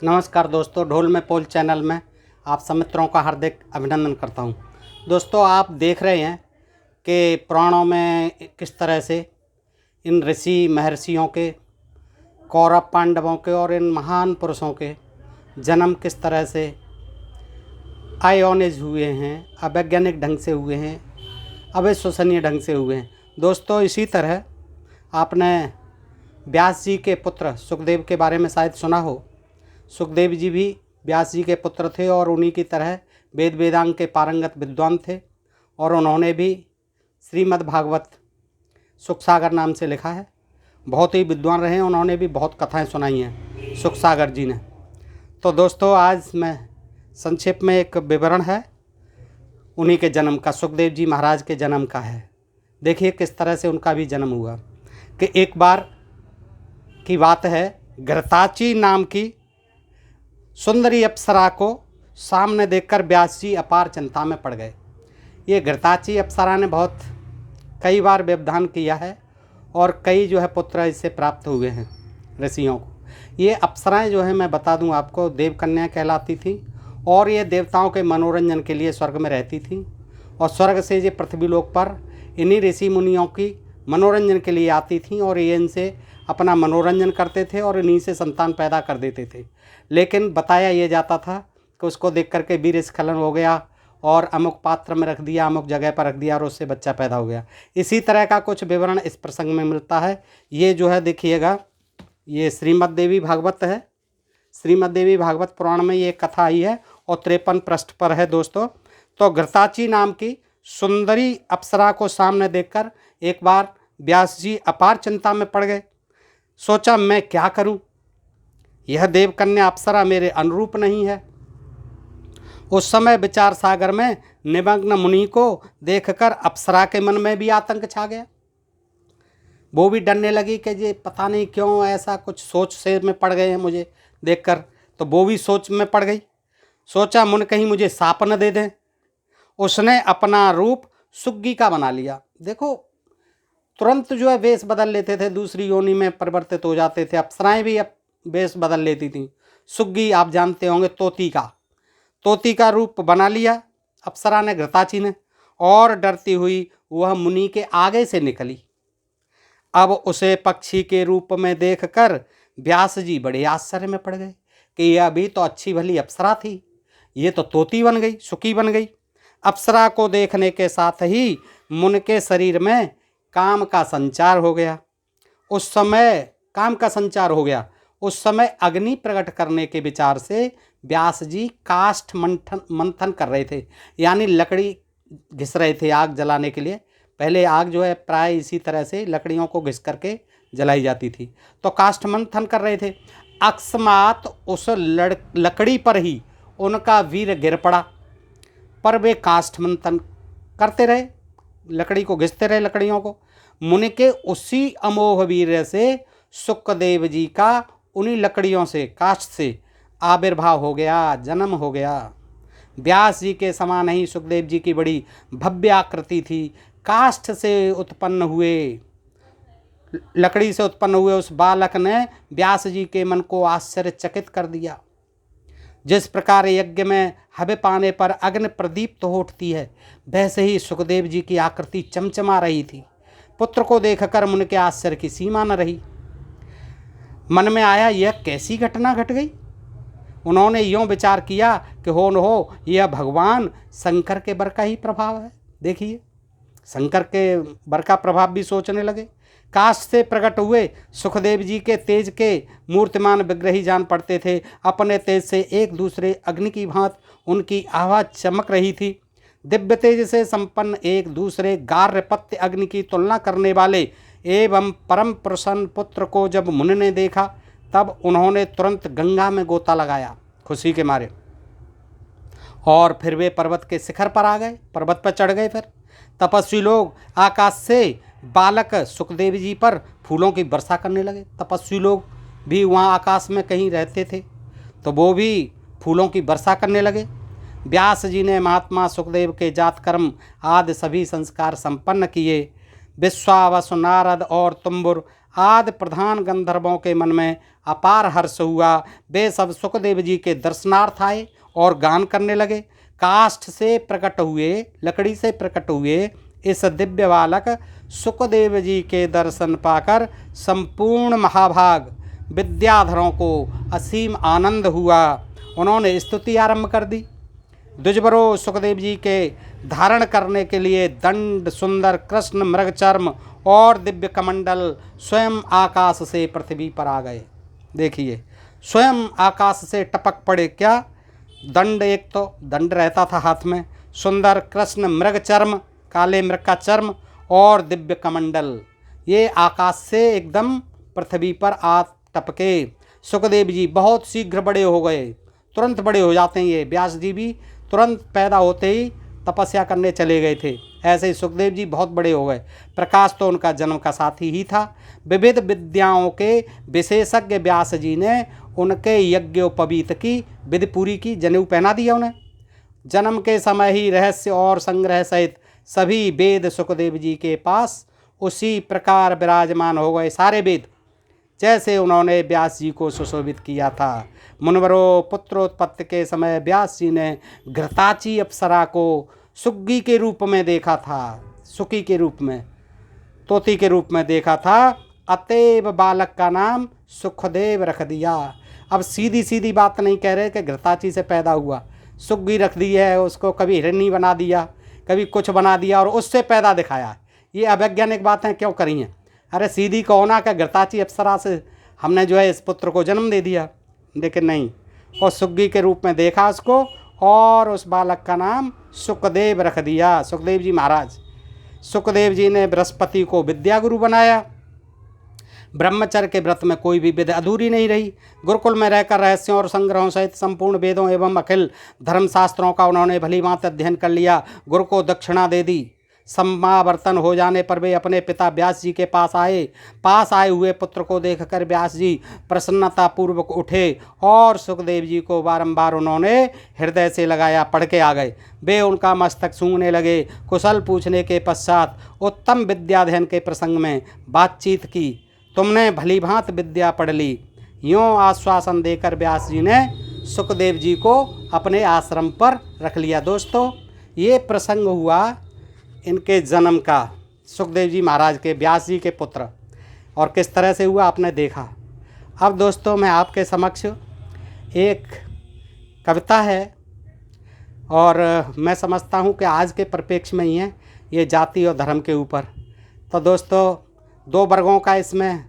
नमस्कार दोस्तों, ढोल में पोल चैनल में आप सब मित्रों का हार्दिक अभिनंदन करता हूं। दोस्तों, आप देख रहे हैं कि पुराणों में किस तरह से इन ऋषि महर्षियों के, कौरव पांडवों के और इन महान पुरुषों के जन्म किस तरह से अयोनिज हुए हैं, अवैज्ञानिक ढंग से हुए हैं, अविश्वसनीय ढंग से हुए हैं। दोस्तों, इसी तरह आपने व्यास जी के पुत्र सुखदेव के बारे में शायद सुना हो। सुखदेव जी भी व्यास जी के पुत्र थे और उन्हीं की तरह वेद वेदांग के पारंगत विद्वान थे और उन्होंने भी श्रीमद् भागवत सुखसागर नाम से लिखा है। बहुत ही विद्वान रहे हैं, उन्होंने भी बहुत कथाएं सुनाई हैं सुखसागर जी ने। तो दोस्तों, आज मैं संक्षेप में एक विवरण है उन्हीं के जन्म का, सुखदेव जी महाराज के जन्म का है। देखिए किस तरह से उनका भी जन्म हुआ। कि एक बार की बात है, घृताची नाम की सुंदरी अप्सरा को सामने देखकर व्यास जी अपार चिंता में पड़ गए। ये घृताची अप्सरा ने बहुत कई बार व्यवधान किया है और कई जो है पुत्र इससे प्राप्त हुए हैं ऋषियों को। ये अप्सराएं जो है, मैं बता दूं आपको, देवकन्या कहलाती थी और ये देवताओं के मनोरंजन के लिए स्वर्ग में रहती थी और स्वर्ग से ये पृथ्वी लोक पर इन्हीं ऋषि मुनियों की मनोरंजन के लिए आती थी और ये इनसे अपना मनोरंजन करते थे और इन्हीं से संतान पैदा कर देते थे। लेकिन बताया ये जाता था कि उसको देख करके वीर स्खलन हो गया और अमुक पात्र में रख दिया, अमुक जगह पर रख दिया और उससे बच्चा पैदा हो गया। इसी तरह का कुछ विवरण इस प्रसंग में मिलता है। ये जो है देखिएगा, ये श्रीमद् देवी भागवत है। श्रीमद् देवी भागवत पुराण में ये कथा आई है और 53 पृष्ठ पर है दोस्तों। तो घृताची नाम की सुंदरी अप्सरा को सामने देखकर एक बार व्यास जी अपार चिंता में पड़ गए। सोचा, मैं क्या करूं, यह देवकन्या अप्सरा मेरे अनुरूप नहीं है। उस समय विचार सागर में निमग्न मुनि को देखकर अप्सरा के मन में भी आतंक छा गया। वो भी डरने लगी कि ये पता नहीं क्यों ऐसा कुछ सोच से में पड़ गए हैं मुझे देखकर। तो वो भी सोच में पड़ गई। सोचा, मुन कहीं मुझे शाप न दे दें। उसने अपना रूप सुग्गी का बना लिया। देखो, तुरंत जो है वेश बदल लेते थे, दूसरी योनि में परिवर्तित हो जाते थे। अप्सराएं भी अब वेश बदल लेती थीं। सुग्गी आप जानते होंगे, तोती का रूप बना लिया अप्सरा ने, घृताची ने, और डरती हुई वह मुनि के आगे से निकली। अब उसे पक्षी के रूप में देखकर व्यास जी बड़े आश्चर्य में पड़ गए कि यह अभी तो अच्छी भली अप्सरा थी, ये तो तोती बन गई, सुकी बन गई। अप्सरा को देखने के साथ ही मुनि के शरीर में काम का संचार हो गया। उस समय अग्नि प्रकट करने के विचार से व्यास जी काष्ठ मंथन कर रहे थे, यानी लकड़ी घिस रहे थे आग जलाने के लिए। पहले आग जो है प्राय इसी तरह से लकड़ियों को घिस करके जलाई जाती थी। तो काष्ठ मंथन कर रहे थे। अकस्मात उस लकड़ी पर ही उनका वीर गिर पड़ा, पर वे काष्ठ मंथन करते रहे, लकड़ी को घिसते रहे, लकड़ियों को। मुनि के उसी अमोघ वीर से सुखदेव जी का उन्हीं लकड़ियों से, काष्ठ से आविर्भाव हो गया, जन्म हो गया। व्यास जी के समान ही सुखदेव जी की बड़ी भव्य आकृति थी। काष्ठ से उत्पन्न हुए, लकड़ी से उत्पन्न हुए उस बालक ने व्यास जी के मन को आश्चर्यचकित कर दिया। जिस प्रकार यज्ञ में हव्य पाने पर अग्नि प्रदीप्त हो उठती है, वैसे ही सुखदेव जी की आकृति चमचमा रही थी। पुत्र को देखकर मुनि के आश्चर्य की सीमा न रही। मन में आया, यह कैसी घटना घट गई। उन्होंने यूँ विचार किया कि हो न हो यह भगवान शंकर के वर का ही प्रभाव है। देखिए, शंकर के वर का प्रभाव भी सोचने लगे। काष्ठ से प्रकट हुए सुखदेव जी के तेज के मूर्तिमान विग्रह ही जान पड़ते थे। अपने तेज से एक दूसरे अग्नि की भांति उनकी आवाज़ चमक रही थी। दिव्य तेज से संपन्न एक दूसरे गार्हपत्य अग्नि की तुलना करने वाले एवं परम प्रसन्न पुत्र को जब मुनि ने देखा, तब उन्होंने तुरंत गंगा में गोता लगाया खुशी के मारे, और फिर वे पर्वत के शिखर पर आ गए, पर्वत पर चढ़ गए। फिर तपस्वी लोग आकाश से बालक सुखदेव जी पर फूलों की वर्षा करने लगे। तपस्वी लोग भी वहाँ आकाश में कहीं रहते थे, तो वो भी फूलों की वर्षा करने लगे। व्यास जी ने महात्मा सुखदेव के जातकर्म आदि सभी संस्कार संपन्न किए। विश्वावसु, नारद और तुम्बुर आदि प्रधान गंधर्वों के मन में अपार हर्ष हुआ। वे सब सुखदेव जी के दर्शनार्थ आए और गान करने लगे। काष्ठ से प्रकट हुए, लकड़ी से प्रकट हुए इस दिव्य बालक सुखदेव जी के दर्शन पाकर संपूर्ण महाभाग विद्याधरों को असीम आनंद हुआ। उन्होंने स्तुति आरंभ कर दी। द्विजवरों, सुखदेव जी के धारण करने के लिए दंड, सुंदर कृष्ण मृगचर्म और दिव्य कमंडल स्वयं आकाश से पृथ्वी पर आ गए। देखिए, स्वयं आकाश से टपक पड़े। क्या दंड, एक तो दंड रहता था हाथ में, सुंदर कृष्ण मृगचर्म, काले मृग का चर्म, और दिव्य कमंडल, ये आकाश से एकदम पृथ्वी पर आ टपके। सुखदेव जी बहुत शीघ्र बड़े हो गए, तुरंत बड़े हो जाते हैं ये। व्यास जी भी तुरंत पैदा होते ही तपस्या करने चले गए थे, ऐसे ही सुखदेव जी बहुत बड़े हो गए। प्रकाश तो उनका जन्म का साथी ही था। विविध विद्याओं के विशेषज्ञ व्यास जी ने उनके यज्ञोपवीत की विधि पूरी की, जनेऊ पहना दिया उन्हें। जन्म के समय ही रहस्य और संग्रह सहित सभी वेद सुखदेव जी के पास उसी प्रकार विराजमान हो गए, सारे वेद, जैसे उन्होंने व्यास जी को सुशोभित किया था। मुनिवरों, पुत्रोत्पत्ति के समय व्यास जी ने घृताची अप्सरा को सुग्गी के रूप में देखा था, सुकी के रूप में, तोती के रूप में देखा था। अतएव बालक का नाम सुखदेव रख दिया। अब सीधी सीधी बात नहीं कह रहे कि घृताची से पैदा हुआ, सुग्गी रख दी है, उसको कभी हिरणी बना दिया, कभी कुछ बना दिया और उससे पैदा दिखाया। ये अवैज्ञानिक बातें क्यों करी हैं? अरे सीधी कहो ना कि घृताची अप्सरा से हमने जो है इस पुत्र को जन्म दे दिया, लेकिन नहीं, और सुग्गी के रूप में देखा उसको और उस बालक का नाम सुखदेव रख दिया। सुखदेव जी महाराज, सुखदेव जी ने बृहस्पति को विद्या गुरु बनाया। ब्रह्मचर्य के व्रत में कोई भी विधि अधूरी नहीं रही। गुरुकुल में रहकर रहस्यों और संग्रहों सहित संपूर्ण वेदों एवं अखिल धर्मशास्त्रों का उन्होंने भली भांति अध्ययन कर लिया। गुरु को दक्षिणा दे दी। समावर्तन हो जाने पर वे अपने पिता व्यास जी के पास आए हुए पुत्र को देखकर व्यास जी प्रसन्नतापूर्वक उठे और सुखदेव जी को बारंबार उन्होंने हृदय से लगाया, पढ़ के आ गए। वे उनका मस्तक सूंघने लगे। कुशल पूछने के पश्चात उत्तम विद्याध्ययन के प्रसंग में बातचीत की। तुमने भली भांति विद्या पढ़ ली, यूँ आश्वासन देकर व्यास जी ने सुखदेव जी को अपने आश्रम पर रख लिया। दोस्तों, ये प्रसंग हुआ इनके जन्म का, सुखदेव जी महाराज के, व्यास जी के पुत्र, और किस तरह से हुआ आपने देखा। अब दोस्तों, मैं आपके समक्ष एक कविता है और मैं समझता हूँ कि आज के परिप्रेक्ष्य में ही है, ये जाति और धर्म के ऊपर। तो दोस्तों, दो वर्गों का इसमें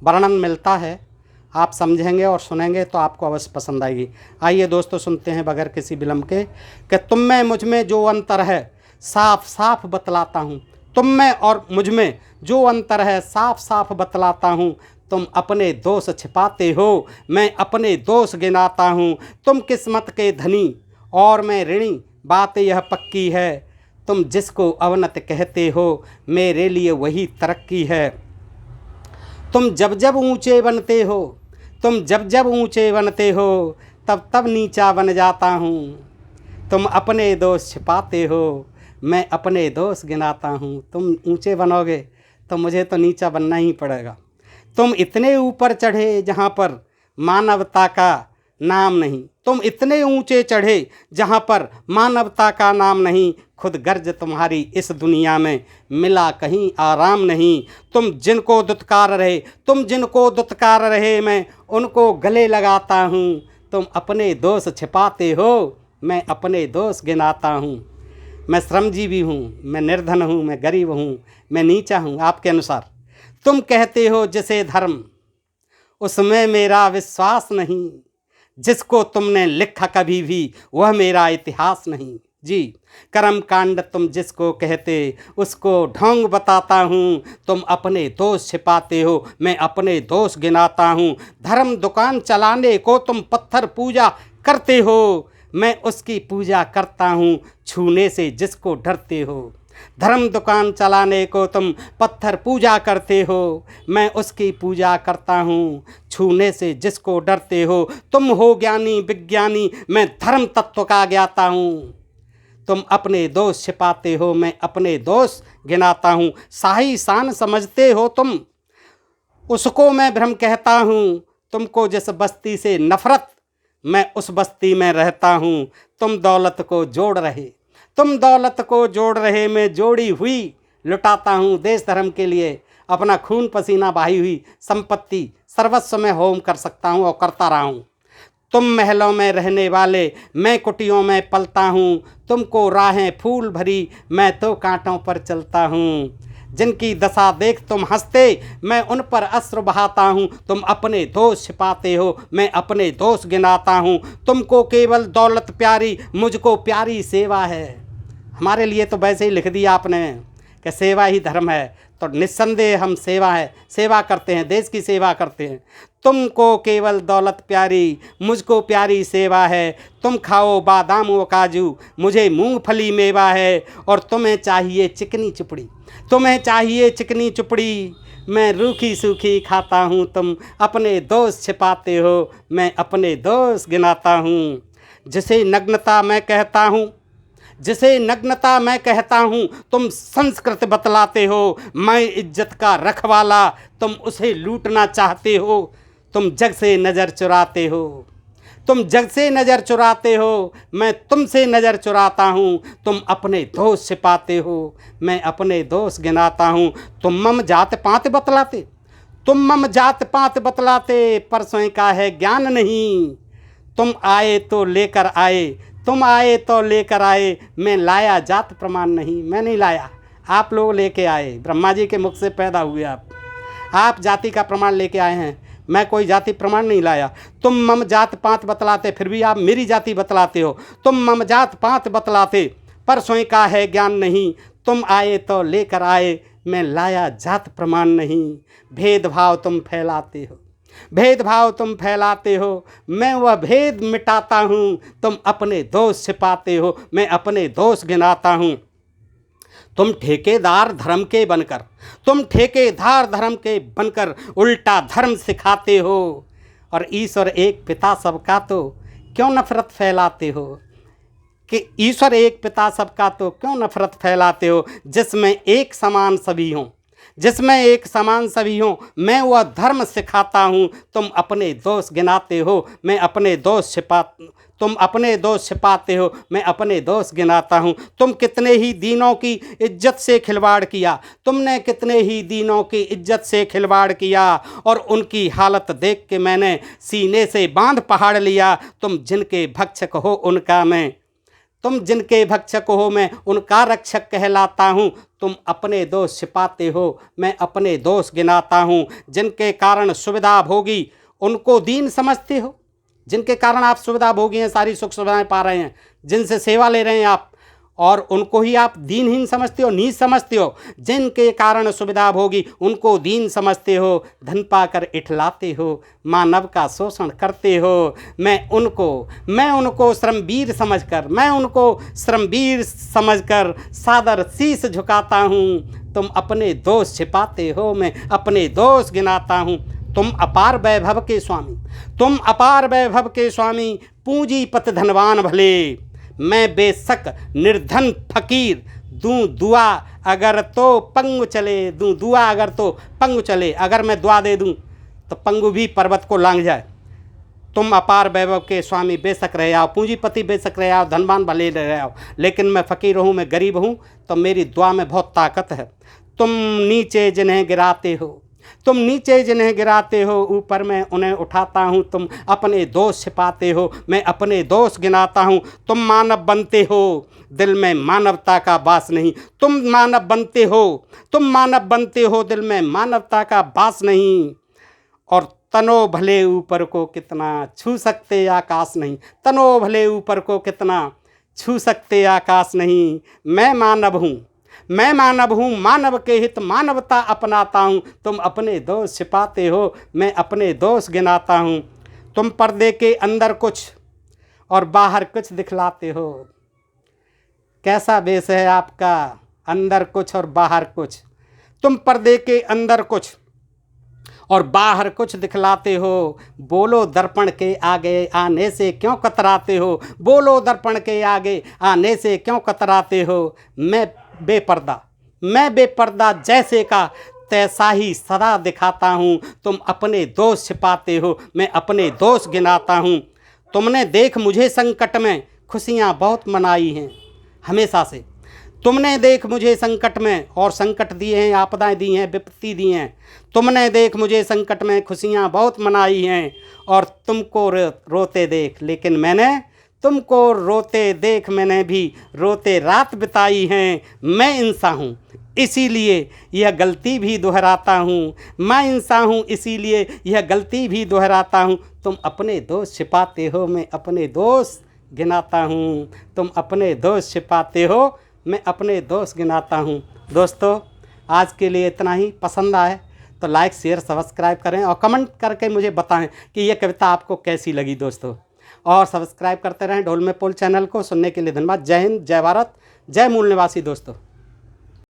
वर्णन मिलता है, आप समझेंगे और सुनेंगे तो आपको अवश्य पसंद आएगी। आइए दोस्तों, सुनते हैं बगैर किसी विलंब के कि तुम में मुझ में जो अंतर है साफ साफ बतलाता हूँ। तुम में और मुझ में जो अंतर है साफ साफ बतलाता हूँ। तुम अपने दोष छिपाते हो, मैं अपने दोष गिनाता हूँ। तुम किस्मत के धनी और मैं ऋणी, बात यह पक्की है। तुम जिसको अवनत कहते हो मेरे लिए वही तरक्की है। तुम जब जब ऊंचे बनते हो, तुम जब जब ऊंचे बनते हो तब तब नीचा बन जाता हूँ। तुम अपने दोष छिपाते हो, मैं अपने दोष गिनाता हूँ। तुम ऊंचे बनोगे तो मुझे तो नीचा बनना ही पड़ेगा। तुम इतने ऊपर चढ़े जहाँ पर मानवता का नाम नहीं, तुम इतने ऊंचे चढ़े जहाँ पर मानवता का नाम नहीं। खुद गर्ज तुम्हारी इस दुनिया में मिला कहीं आराम नहीं। तुम जिनको दुत्कार रहे मैं उनको गले लगाता हूँ। तुम अपने दोष छिपाते हो, मैं अपने दोष गिनाता हूँ। मैं श्रमजीवी हूँ, मैं निर्धन हूँ, मैं गरीब हूँ, मैं नीचा हूँ आपके अनुसार। तुम कहते हो जिसे धर्म, उसमें मेरा विश्वास नहीं। जिसको तुमने लिखा कभी भी वह मेरा इतिहास नहीं। जी, कर्म कांड तुम जिसको कहते उसको ढोंग बताता हूँ। तुम अपने दोष छिपाते हो, मैं अपने दोष गिनाता हूँ। धर्म दुकान चलाने को तुम पत्थर पूजा करते हो, मैं उसकी पूजा करता हूँ। छूने से जिसको डरते हो, धर्म दुकान चलाने को तुम पत्थर पूजा करते हो, मैं उसकी पूजा करता हूँ। छूने से जिसको डरते हो, तुम हो ज्ञानी विज्ञानी, मैं धर्म तत्व का ज्ञाता हूँ। तुम अपने दोष छिपाते हो, मैं अपने दोष गिनाता हूँ। शाही शान समझते हो तुम, उसको मैं भ्रम कहता हूँ। तुमको जिस बस्ती से नफ़रत, मैं उस बस्ती में रहता हूँ। तुम दौलत को जोड़ रहे, तुम दौलत को जोड़ रहे, मैं जोड़ी हुई लुटाता हूँ देश धर्म के लिए। अपना खून पसीना बहाई हुई संपत्ति सर्वस्व में होम कर सकता हूँ और करता रहा हूँ। तुम महलों में रहने वाले, मैं कुटियों में पलता हूँ। तुमको राहें फूल भरी, मैं तो कांटों पर चलता हूँ। जिनकी दशा देख तुम हंसते, मैं उन पर अश्रु बहाता हूँ। तुम अपने दोष छिपाते हो, मैं अपने दोष गिनाता हूँ। तुमको केवल दौलत प्यारी, मुझको प्यारी सेवा है। हमारे लिए तो वैसे ही लिख दिया आपने कि सेवा ही धर्म है, तो निस्संदेह हम सेवा करते हैं, देश की सेवा करते हैं। तुमको केवल दौलत प्यारी, मुझको प्यारी सेवा है। तुम खाओ बादाम व काजू, मुझे मूंगफली मेवा है। और तुम्हें चाहिए चिकनी चुपड़ी, तुम्हें चाहिए चिकनी चुपड़ी, मैं रूखी सूखी खाता हूँ। तुम अपने दोष छिपाते हो, मैं अपने दोष गिनाता हूँ। जिसे नग्नता मैं कहता हूँ, जिसे नग्नता मैं कहता हूँ, तुम संस्कृत बतलाते हो। मैं इज्जत का रखवाला, तुम उसे लूटना चाहते हो। तुम जग से नज़र चुराते हो, तुम जग से नज़र चुराते हो, मैं तुमसे नज़र चुराता हूँ। तुम अपने दोष छिपाते हो, मैं अपने दोष गिनाता हूँ। तुम मम जात पात बतलाते, तुम मम जात पात बतलाते, परसों का है ज्ञान नहीं। तुम आए तो लेकर आए, तुम आए तो लेकर आए, मैं लाया जात प्रमाण नहीं। मैं नहीं लाया, आप लोग लेके आए। ब्रह्मा जी के मुख से पैदा हुए आप जाति का प्रमाण लेके आए हैं, मैं कोई जाति प्रमाण नहीं लाया। तुम मम जात पात बतलाते, फिर भी आप मेरी जाति बतलाते हो। तुम मम जात पात बतलाते, परसों का है ज्ञान नहीं। तुम आए तो लेकर आए, मैं लाया जात प्रमाण नहीं। भेदभाव तुम फैलाते हो, भेदभाव तुम फैलाते हो, मैं वह भेद मिटाता हूँ। तुम अपने दोष छिपाते हो, मैं अपने दोष गिनाता हूँ। तुम ठेकेदार धर्म के बनकर, तुम ठेकेदार धर्म के बनकर उल्टा धर्म सिखाते हो। और ईश्वर एक पिता सबका तो क्यों नफरत फैलाते हो, कि ईश्वर एक पिता सबका तो क्यों नफरत फैलाते हो। जिसमें एक समान सभी हों, जिसमें एक समान सभी हों, मैं वह धर्म सिखाता हूँ। तुम अपने दोष गिनाते हो, मैं अपने दोष तुम अपने दोष छिपाते हो, मैं अपने दोष गिनाता हूँ। तुम कितने ही दीनों की इज्जत से खिलवाड़ किया, तुमने कितने ही दीनों की इज्जत से खिलवाड़ किया। और उनकी हालत देख के मैंने सीने से बांध पहाड़ लिया। तुम जिनके भक्षक हो उनका मैं, तुम जिनके भक्षक हो मैं उनका रक्षक कहलाता हूँ। तुम अपने दोष छिपाते हो, मैं अपने दोष गिनाता हूँ। जिनके कारण सुविधा भोगी उनको दीन समझते हो, जिनके कारण आप सुविधा भोगी हैं, सारी सुख सुविधाएं पा रहे हैं, जिनसे सेवा ले रहे हैं आप, और उनको ही आप दीनहीन समझते हो, नीच समझते हो। जिनके कारण सुविधा भोगी उनको दीन समझते हो, धन पाकर इठलाते हो, मानव का शोषण करते हो। मैं उनको श्रमवीर समझकर, मैं उनको श्रमवीर समझकर सादर शीश झुकाता हूँ। तुम अपने दोष छिपाते हो, मैं अपने दोष गिनाता हूँ। तुम अपार वैभव के स्वामी, तुम अपार वैभव के स्वामी, पूंजीपत धनवान भले। मैं बेशक निर्धन फकीर, दूं दुआ अगर तो पंगु चले, दूं दुआ अगर तो पंगु चले। अगर मैं दुआ दे दूं तो पंगु भी पर्वत को लांघ जाए। तुम अपार वैभव के स्वामी बेशक रहे आओ, पूंजीपति बेशक रहे आओ, धनवान भले रहे आओ, लेकिन मैं फ़कीर हूँ, मैं गरीब हूँ, तो मेरी दुआ में बहुत ताकत है। तुम नीचे जिन्हें गिराते हो, तुम नीचे जिन्हें गिराते हो, ऊपर मैं उन्हें उठाता हूँ। तुम अपने दोष छिपाते हो, मैं अपने दोष गिनाता हूँ। तुम मानव बनते हो, दिल में मानवता का वास नहीं। तुम मानव बनते हो, तुम मानव बनते हो, दिल में मानवता का वास नहीं। और तनो भले ऊपर को कितना छू सकते आकाश नहीं, तनो भले ऊपर को कितना छू सकते आकाश नहीं। मैं मानव हूँ, मैं मानव हूँ, मानव के हित मानवता अपनाता हूँ। तुम अपने दोष छिपाते हो, मैं अपने दोष गिनाता हूँ। तुम पर्दे के अंदर कुछ और बाहर कुछ दिखलाते हो। कैसा वेश है आपका, अंदर कुछ और बाहर कुछ। तुम पर्दे के अंदर कुछ और बाहर कुछ दिखलाते हो। बोलो दर्पण के आगे आने से क्यों कतराते हो, बोलो दर्पण के आगे आने से क्यों कतराते हो। मैं बेपर्दा जैसे का तैसा ही सदा दिखाता हूँ। तुम अपने दोष छिपाते हो, मैं अपने दोष गिनाता हूँ। तुमने देख मुझे संकट में खुशियाँ बहुत मनाई हैं हमेशा से। तुमने देख मुझे संकट में और संकट दिए हैं, आपदाएं दी हैं, विपत्ति दी हैं। तुमने देख मुझे संकट में खुशियाँ बहुत मनाई हैं और तुमको रोते देख, लेकिन मैंने तुमको रोते देख मैंने भी रोते रात बिताई हैं। मैं इंसान हूँ इसीलिए यह गलती भी दोहराता हूँ। मैं इंसान हूँ इसीलिए यह गलती भी दोहराता हूँ। तुम अपने दोष छिपाते हो, मैं अपने दोष गिनाता हूँ। तुम अपने दोष छिपाते हो, मैं अपने दोष गिनाता हूँ। दोस्तों, आज के लिए इतना ही। पसंद आए तो लाइक शेयर सब्सक्राइब करें और कमेंट करके मुझे बताएं कि ये कविता आपको कैसी लगी दोस्तों। और सब्सक्राइब करते रहें ढोल में पोल चैनल को। सुनने के लिए धन्यवाद। जय हिंद, जय भारत, जय मूल निवासी दोस्तों।